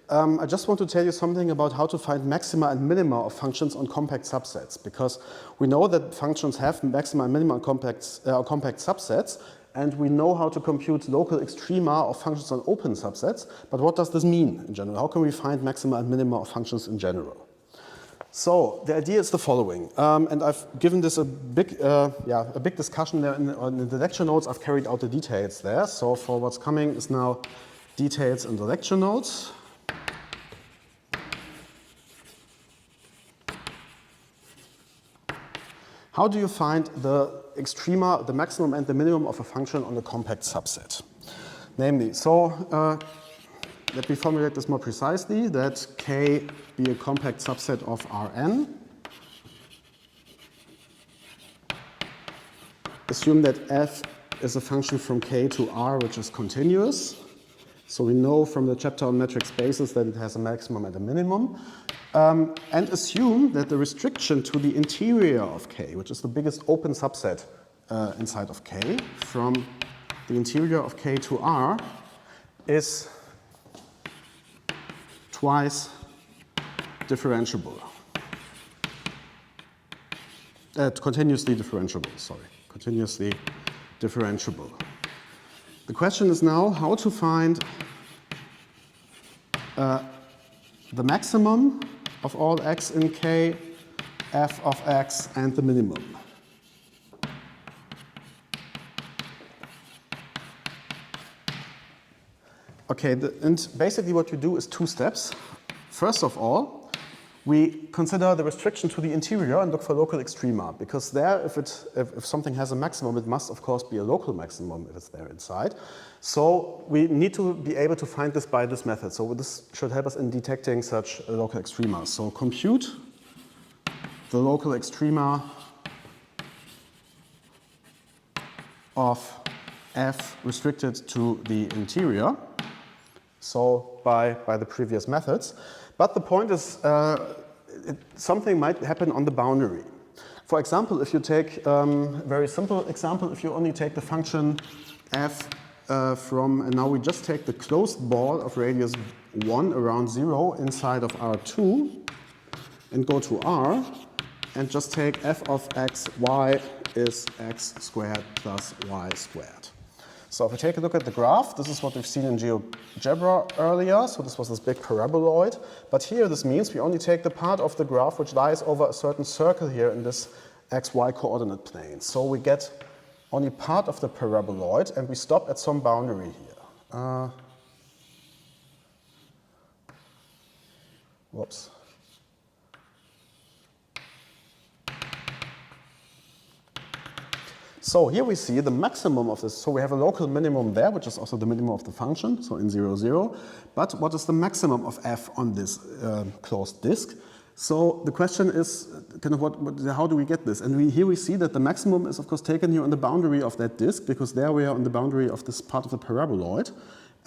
I just want to tell you something about how to find maxima and minima of functions on compact subsets, because we know that functions have maxima and minima on compact subsets, and we know how to compute local extrema of functions on open subsets, but what does this mean in general? How can we find maxima and minima of functions in general? So the idea is the following, and I've given this a big discussion there in the lecture notes. I've carried out the details there. So for what's coming is now details in the lecture notes. How do you find the extrema, the maximum and the minimum of a function on a compact subset? Namely, so let me formulate this more precisely, that K be a compact subset of Rn. Assume that f is a function from K to R which is continuous. So we know from the chapter on metric spaces that it has a maximum and a minimum. And assume that the restriction to the interior of K, which is the biggest open subset inside of K, from the interior of K to R, is twice differentiable. Continuously differentiable, sorry. Continuously differentiable. The question is now how to find the maximum of all x in K, f of x, and the minimum. Okay, and basically what you do is two steps. First of all, we consider the restriction to the interior and look for local extrema, because there, if something has a maximum, it must of course be a local maximum if it's there inside. So we need to be able to find this by this method. So this should help us in detecting such local extrema. So compute the local extrema of f restricted to the interior. So by the previous methods. But the point is something might happen on the boundary. For example, if you take a very simple example, if you only take the function f and now we just take the closed ball of radius 1 around 0 inside of R2 and go to R and just take f of x, y is x squared plus y squared. So if we take a look at the graph, this is what we've seen in GeoGebra earlier. So this was this big paraboloid. But here this means we only take the part of the graph which lies over a certain circle here in this xy coordinate plane. So we get only part of the paraboloid and we stop at some boundary here. Whoops. So here we see the maximum of this. So we have a local minimum there, which is also the minimum of the function, so in 0, 0. But what is the maximum of f on this closed disk? So the question is, kind of how do we get this? And here we see that the maximum is, of course, taken here on the boundary of that disk, because there we are on the boundary of this part of the paraboloid.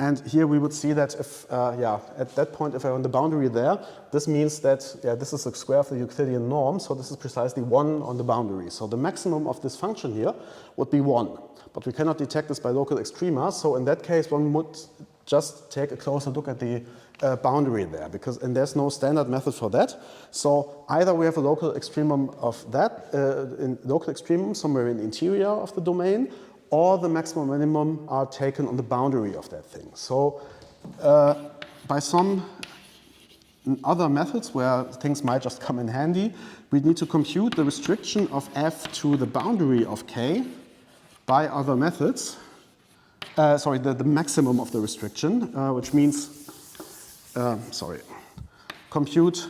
And here we would see that if, at that point, if I'm on the boundary there, this means that, this is the square of the Euclidean norm, so this is precisely 1 on the boundary. So the maximum of this function here would be 1. But we cannot detect this by local extrema, so in that case, one would just take a closer look at the boundary there, and there's no standard method for that. So either we have a local extremum of that, local extremum somewhere in the interior of the domain, or the maximum and minimum are taken on the boundary of that thing. So by some other methods where things might just come in handy, we need to compute the restriction of f to the boundary of K by other methods. The maximum of the restriction, which means, compute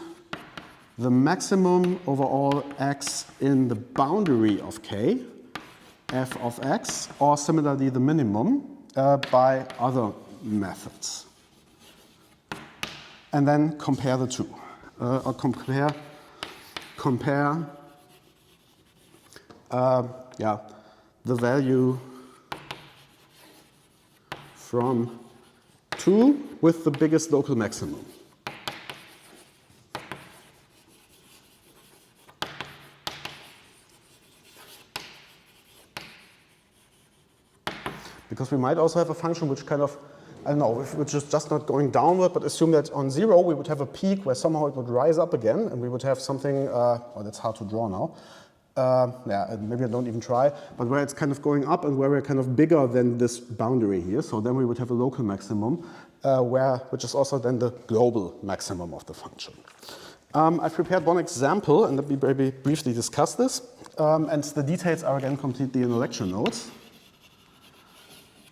the maximum over all x in the boundary of K, f of x, or similarly the minimum by other methods. And then compare the two, or compare the value from 2 with the biggest local maximum. Because we might also have a function which kind of I don't know, which is just not going downward, but assume that on 0 we would have a peak where somehow it would rise up again, and we would have something, oh, that's hard to draw now. Yeah, maybe I don't even try, but where it's kind of going up and where we're kind of bigger than this boundary here. So then we would have a local maximum, which is also then the global maximum of the function. I've prepared one example, and let me maybe briefly discuss this. And the details are again completely in the lecture notes.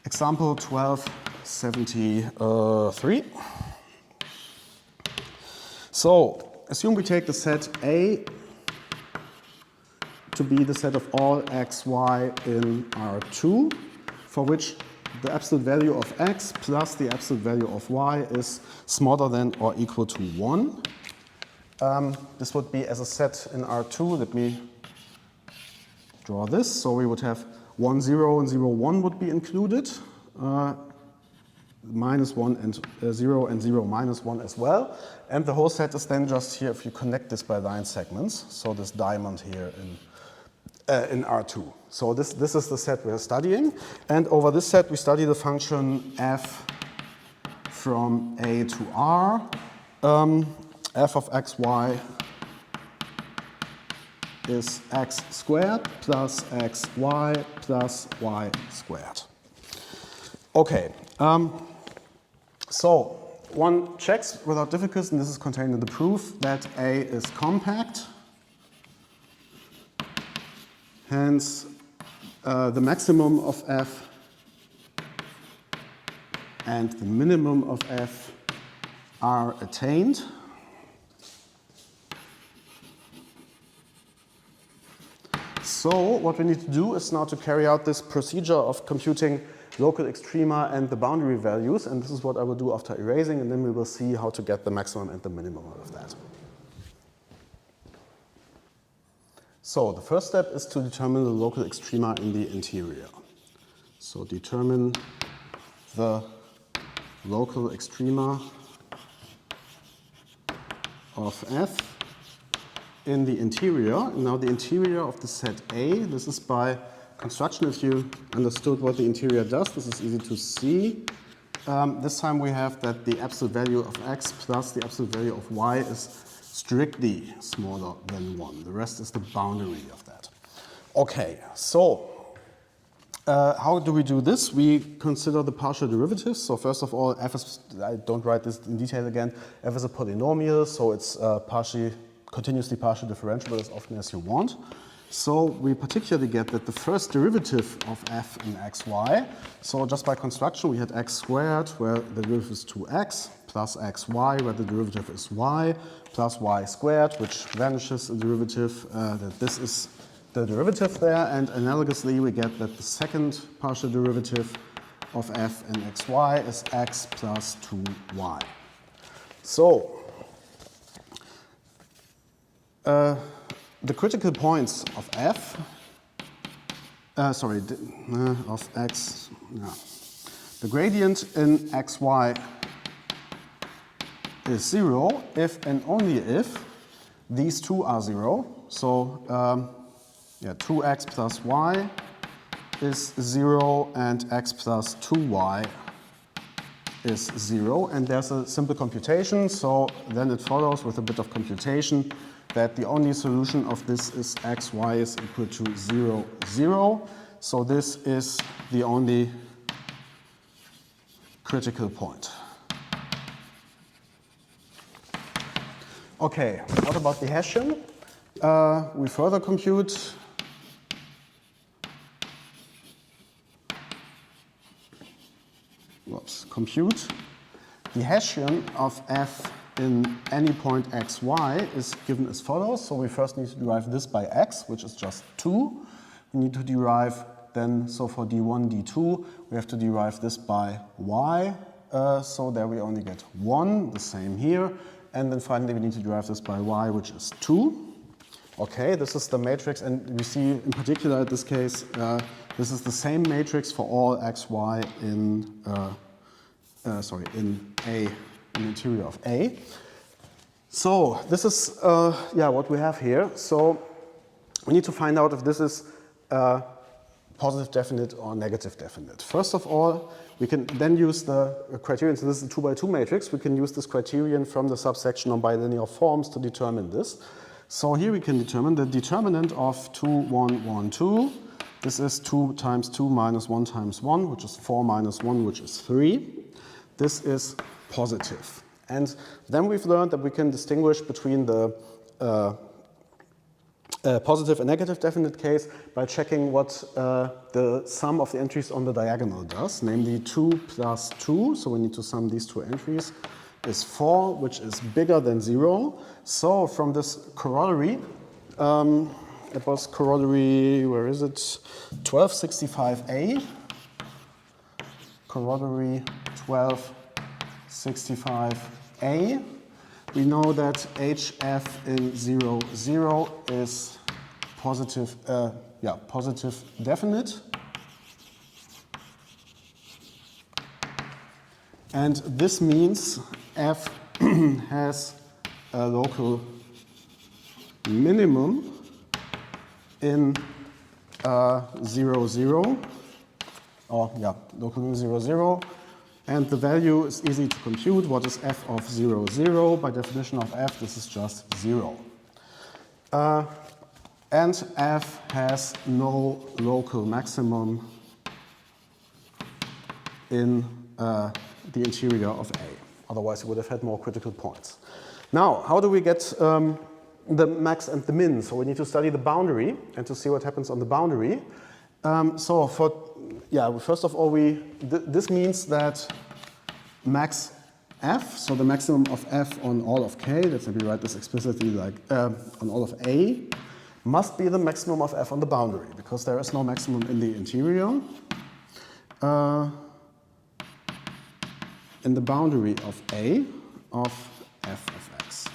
Example 1273. So assume we take the set A to be the set of all x, y in R2, for which the absolute value of x plus the absolute value of y is smaller than or equal to 1. This would be as a set in R2. Let me draw this. So we would have 1, 0, and 0, 1 would be included. Minus 1 and 0 and 0 minus 1 as well. And the whole set is then just here if you connect this by line segments. So this diamond here in R2. So this is the set we're studying. And over this set we study the function f from A to R. F of x, y is x squared plus x, y plus y squared. Okay, so one checks without difficulty, and this is contained in the proof, that A is compact. Hence, the maximum of f and the minimum of f are attained. So what we need to do is now to carry out this procedure of computing local extrema and the boundary values, and this is what I will do after erasing, and then we will see how to get the maximum and the minimum out of that. So the first step is to determine the local extrema in the interior. So determine the local extrema of f in the interior. Now the interior of the set A, this is by construction. If you understood what the interior does, this is easy to see. This time we have that the absolute value of x plus the absolute value of y is strictly smaller than 1. The rest is the boundary of that. Okay, so how do we do this? We consider the partial derivatives. So first of all, f is, I don't write this in detail again, f is a polynomial, so it's continuously partial differentiable as often as you want. So we particularly get that the first derivative of f in xy, so just by construction we had x squared where the derivative is 2x, plus xy where the derivative is y, plus y squared, which vanishes the derivative, that this is the derivative there, and analogously we get that the second partial derivative of f in xy is x plus 2y. So the critical points of f, of x, no. The gradient in xy is 0 if and only if these two are 0. So 2x plus y is 0 and x plus 2y is 0. And there's a simple computation, so then it follows with a bit of computation that the only solution of this is xy is equal to 0, 0. So this is the only critical point. Okay, what about the Hessian? We further compute. Compute the Hessian of f in any point xy is given as follows. So we first need to derive this by x, which is just 2. We need to derive then, so for d1, d2, we have to derive this by y. So there we only get 1, the same here. And then finally we need to derive this by y, which is 2. Okay, this is the matrix, and we see in particular in this case, this is the same matrix for all xy in A, in the interior of A. So this is what we have here. So we need to find out if this is positive definite or negative definite. First of all, we can then use the criterion. So this is a 2 by 2 matrix. We can use this criterion from the subsection on bilinear forms to determine this. So here we can determine the determinant of 2, 1, 1, 2. This is 2 times 2 minus 1 times 1, which is 4 minus 1, which is 3. This is positive. And then we've learned that we can distinguish between the positive and negative definite case by checking what the sum of the entries on the diagonal does, namely 2 plus 2, so we need to sum these two entries, is 4, which is bigger than 0. So from this corollary, it was corollary, where is it? 1265a, corollary 1265a. We know that HF in 0, 0 is positive, positive definite. And this means F has a local minimum in 0, 0, local minimum 0, 0. And the value is easy to compute. What is f of 0, 0? By definition of f, this is just 0. And f has no local maximum in the interior of A. Otherwise, you would have had more critical points. Now, how do we get the max and the min? So we need to study the boundary and to see what happens on the boundary. First of all, this means that max f, so the maximum of f on all of k, let's maybe write this explicitly like on all of A, must be the maximum of f on the boundary, because there is no maximum in the interior. In the boundary of A of f of x.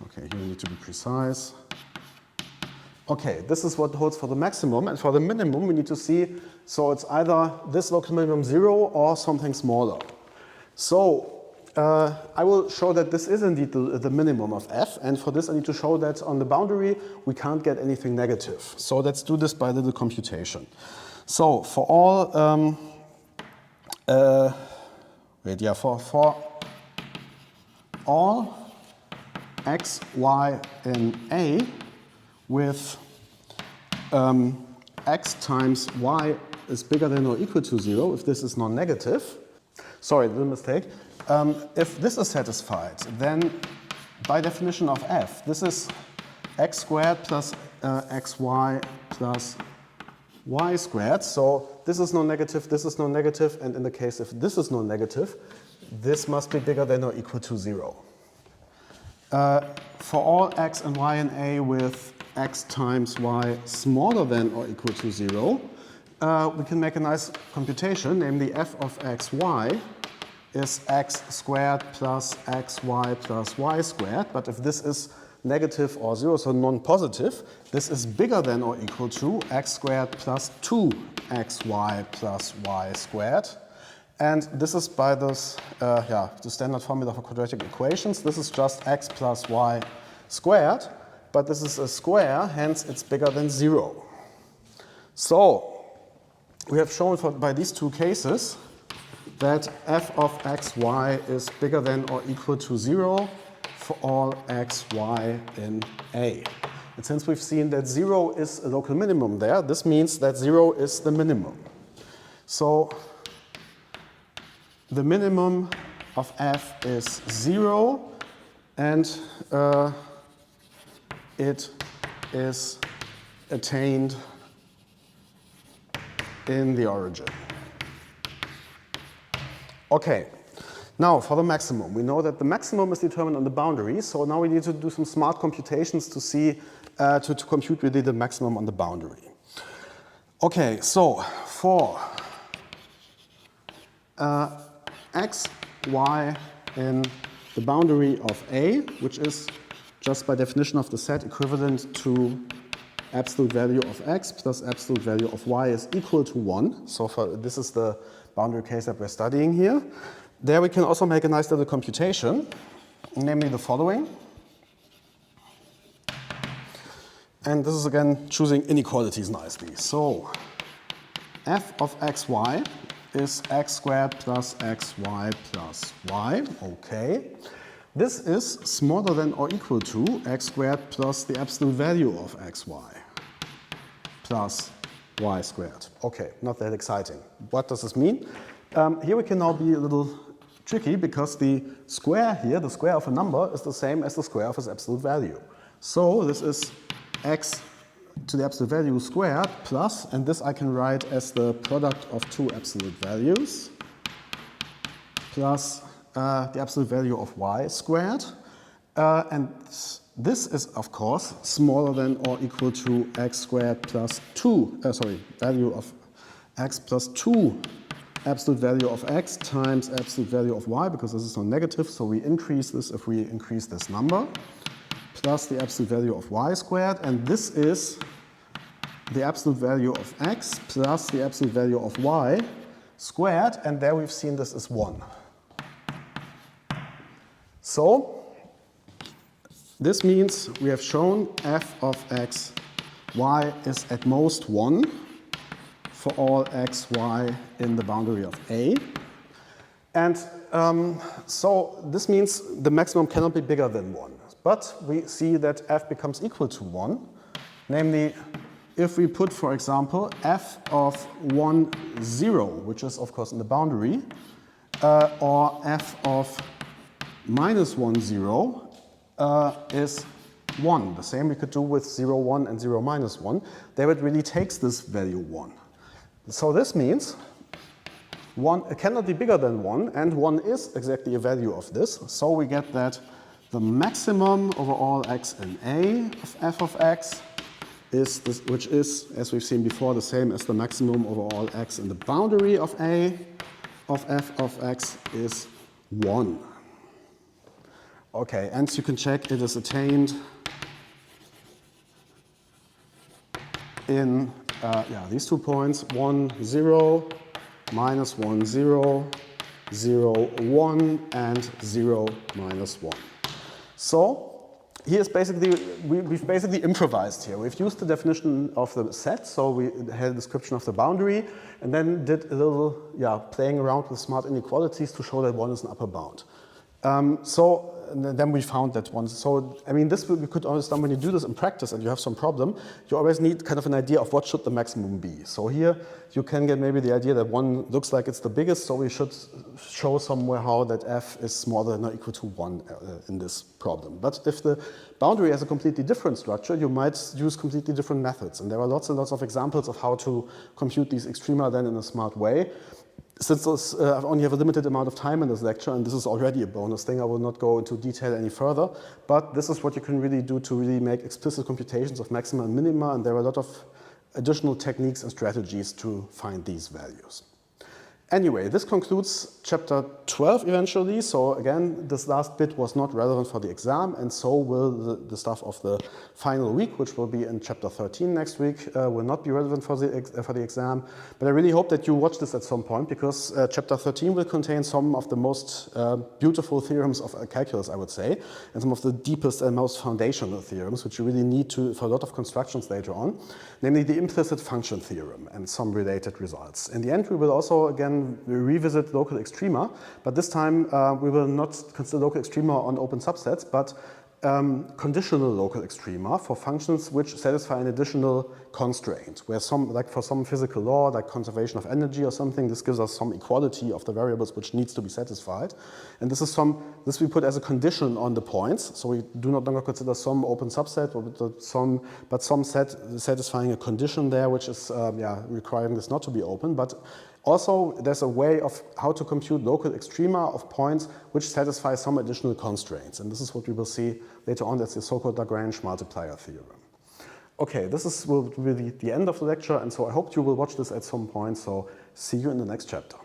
Okay, here we need to be precise. Okay, this is what holds for the maximum, and for the minimum we need to see, so it's either this local minimum 0 or something smaller. So I will show that this is indeed the minimum of f, and for this I need to show that on the boundary we can't get anything negative. So let's do this by little computation. So for all, for all x, y in A with x times y is bigger than or equal to 0, if this is non-negative, sorry, little mistake. If this is satisfied, then by definition of f, this is x squared plus xy plus y squared. So this is non-negative, this is non-negative, and in the case if this is non-negative, this must be bigger than or equal to 0. For all x and y in A with x times y smaller than or equal to 0, we can make a nice computation, namely f of xy is x squared plus xy plus y squared. But if this is negative or 0, so non-positive, this is bigger than or equal to x squared plus 2xy plus y squared. And this is by this, the standard formula for quadratic equations. This is just x plus y squared, but this is a square, hence it's bigger than 0. So we have shown by these two cases that f of xy is bigger than or equal to 0 for all xy in A. And since we've seen that 0 is a local minimum there, this means that 0 is the minimum. So the minimum of f is 0, and it is attained in the origin. Okay, now for the maximum. We know that the maximum is determined on the boundary, so now we need to do some smart computations to see, to compute really the maximum on the boundary. Okay, so for x, y in the boundary of A, which is just by definition of the set equivalent to absolute value of x plus absolute value of y is equal to 1. So this is the boundary case that we're studying here. There we can also make a nice little computation, namely the following. And this is again choosing inequalities nicely. So f of xy is x squared plus xy plus y. Okay. This is smaller than or equal to x squared plus the absolute value of xy plus y squared. Okay, not that exciting. What does this mean? Here we can now be a little tricky because the square here, the square of a number, is the same as the square of its absolute value. So this is x to the absolute value squared plus, and this I can write as the product of two absolute values, plus the absolute value of y squared. And this is, of course, smaller than or equal to x squared plus 2, value of x plus 2 absolute value of x times absolute value of y, because this is non negative, so we increase this if we increase this number, plus the absolute value of y squared, and this is the absolute value of x plus the absolute value of y squared, and there we've seen this is 1. So this means we have shown f of x y is at most 1 for all x, y in the boundary of A. And so this means the maximum cannot be bigger than 1. But we see that f becomes equal to 1. Namely, if we put, for example, f of 1, 0, which is of course in the boundary, or f of minus 1, 0 is 1. The same we could do with 0, 1 and 0, minus 1. There it really takes this value 1. So this means 1 cannot be bigger than 1, and 1 is exactly a value of this. So we get that the maximum over all x in A of f of x is this, which is, as we've seen before, the same as the maximum over all x in the boundary of A of f of x is 1. Okay, and you can check it is attained in these 2 points, 1, 0, minus 1, 0, 0, 1, and 0, minus 1. So here's basically, we've basically improvised here. We've used the definition of the set, so we had a description of the boundary, and then did a little playing around with smart inequalities to show that 1 is an upper bound. And then we found that one. So, I mean, this we could understand when you do this in practice and you have some problem, you always need kind of an idea of what should the maximum be. So here you can get maybe the idea that 1 looks like it's the biggest, so we should show somewhere how that f is smaller than or equal to 1 in this problem. But if the boundary has a completely different structure, you might use completely different methods. And there are lots and lots of examples of how to compute these extrema then in a smart way. Since I only have a limited amount of time in this lecture, and this is already a bonus thing, I will not go into detail any further, but this is what you can really do to really make explicit computations of maxima and minima, and there are a lot of additional techniques and strategies to find these values. Anyway, this concludes chapter 12 eventually, so again, this last bit was not relevant for the exam, and so will the stuff of the final week, which will be in chapter 13 next week, will not be relevant for the exam. But I really hope that you watch this at some point, because chapter 13 will contain some of the most beautiful theorems of calculus, I would say, and some of the deepest and most foundational theorems, which you really need to for a lot of constructions later on, namely the implicit function theorem and some related results. In the end, we will also, again, revisit local extrema, but this time we will not consider local extrema on open subsets, but conditional local extrema for functions which satisfy an additional constraint, where like for some physical law, like conservation of energy or something, this gives us some equality of the variables which needs to be satisfied. And this we put as a condition on the points, so we do not longer consider some open subset, but some set satisfying a condition there, which is requiring this not to be open. But also, there's a way of how to compute local extrema of points which satisfy some additional constraints. And this is what we will see later on. That's the so-called Lagrange multiplier theorem. Okay, this will be the end of the lecture, and so I hope you will watch this at some point. So see you in the next chapter.